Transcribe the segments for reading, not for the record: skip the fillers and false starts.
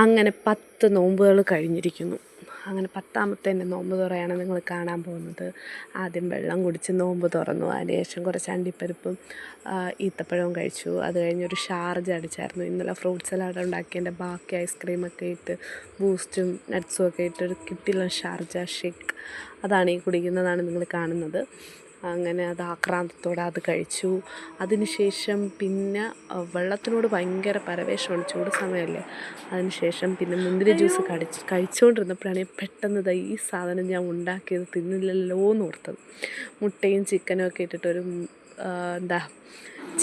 അങ്ങനെ 10 നോമ്പുകൾ കഴിഞ്ഞിരിക്കുന്നു. അങ്ങനെ 10ാമത്തെ എൻ്റെ നോമ്പ് തുറയാണ് നിങ്ങൾ കാണാൻ പോകുന്നത്. ആദ്യം വെള്ളം കുടിച്ച് നോമ്പ് തുറന്നു. അതിനുശേഷം കുറച്ച് അണ്ടിപ്പരിപ്പും ഈത്തപ്പഴവും കഴിച്ചു. അത് കഴിഞ്ഞൊരു ഷാർജ അടിച്ചായിരുന്നു. ഇന്നലെ ഫ്രൂട്ട് സലാഡ് ഉണ്ടാക്കിയതിൻ്റെ ബാക്കി ഐസ്ക്രീമൊക്കെ ഇട്ട് ബൂസ്റ്റും നട്ട്സും ഒക്കെ ഇട്ടൊരു കിട്ടില്ല ഷാർജ ഷേക്ക്. അതാണ് ഈ കുടിക്കുന്നതാണ് നിങ്ങൾ കാണുന്നത്. അങ്ങനെ അത് ആക്രാന്തത്തോടെ അത് കഴിച്ചു. അതിനുശേഷം പിന്നെ വെള്ളത്തിനോട് ഭയങ്കര പരവേശമാണ്, ചൂട് സമയമല്ലേ. അതിനുശേഷം പിന്നെ മുന്തിരി ജ്യൂസ് കഴിച്ചുകൊണ്ടിരുന്നപ്പോഴാണ് പെട്ടെന്ന് ഈ സാധനം ഞാൻ ഉണ്ടാക്കിയത് തിന്നില്ലല്ലോ എന്ന് ഓർത്തത്. മുട്ടയും ചിക്കനും ഒക്കെ ഇട്ടിട്ടൊരു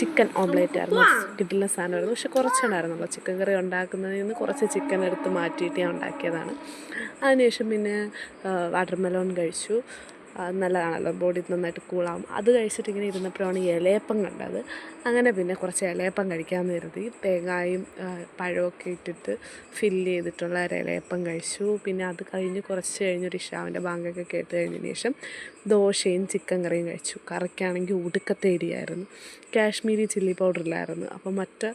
ചിക്കൻ ഓംലേറ്റ് ആയിരുന്നു. കിട്ടുന്ന സാധനമായിരുന്നു, പക്ഷെ കുറച്ചുണ്ടായിരുന്നുള്ളൂ. ചിക്കൻ കറി ഉണ്ടാക്കുന്നതിൽ നിന്ന് കുറച്ച് ചിക്കൻ എടുത്ത് മാറ്റിയിട്ട് ഞാൻ ഉണ്ടാക്കിയതാണ്. അതിനുശേഷം പിന്നെ വാട്ടർ മെലോൺ കഴിച്ചു. നല്ലതാണല്ലോ, ബോഡി നന്നായിട്ട് കൂളാവും. അത് കഴിച്ചിട്ട് ഇങ്ങനെ ഇരുന്നപ്പോഴാണ് ഇലയപ്പം കണ്ടത്. അങ്ങനെ പിന്നെ കുറച്ച് ഇലയപ്പം കഴിക്കാമെന്ന് കരുതി തേങ്ങയും പഴമൊക്കെ ഇട്ടിട്ട് ഫില്ല് ചെയ്തിട്ടുള്ള ഒരു ഇലയപ്പം കഴിച്ചു. പിന്നെ അത് കഴിഞ്ഞ് കുറച്ച് കഴിഞ്ഞൊരു ഇശാവിൻ്റെ ബാങ്കൊക്കെ കേട്ട് കഴിഞ്ഞതിന് ശേഷം ദോശയും ചിക്കൻ കറിയും കഴിച്ചു. കറിക്കാണെങ്കിൽ ഒടുക്കത്തെ എരിയായിരുന്നു. കാശ്മീരി ചില്ലി പൗഡറില്ലായിരുന്നു. അപ്പോൾ മറ്റ്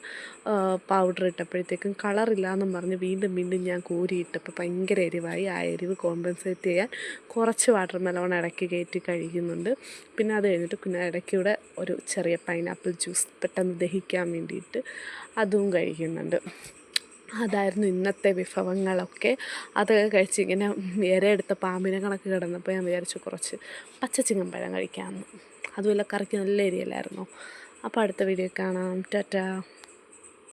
പൗഡർ ഇട്ടപ്പോഴത്തേക്കും കളറില്ലാന്നും പറഞ്ഞ് വീണ്ടും ഞാൻ കോരിയിട്ടപ്പോൾ ഭയങ്കര എരിവായി. ആ എരിവ് കോമ്പൻസേറ്റ് ചെയ്യാൻ കുറച്ച് വാട്ടർ മെലോൺ ഇടയ്ക്ക് കയറ്റി കഴിക്കുന്നുണ്ട്. പിന്നെ അത് കഴിഞ്ഞിട്ട് പിന്നെ ഇടയ്ക്കൂടെ ഒരു ചെറിയ പൈനാപ്പിൾ ജ്യൂസ് പെട്ടെന്ന് ദഹിക്കാൻ വേണ്ടിയിട്ട് അതും കഴിക്കുന്നുണ്ട്. അതായിരുന്നു ഇന്നത്തെ വിഭവങ്ങളൊക്കെ. അതൊക്കെ കഴിച്ച് ഇങ്ങനെ ഇരയെടുത്ത പാമ്പിനെ കണക്ക് കിടന്നപ്പോൾ ഞാൻ വിചാരിച്ചു കുറച്ച് പച്ചച്ചിങ്ങൻ പഴം കഴിക്കാമെന്ന്. അതുമല്ല കറിക്ക് നല്ല എരിയല്ലായിരുന്നോ. അപ്പോൾ അടുത്ത വീഡിയോ കാണാം. ടാറ്റാ.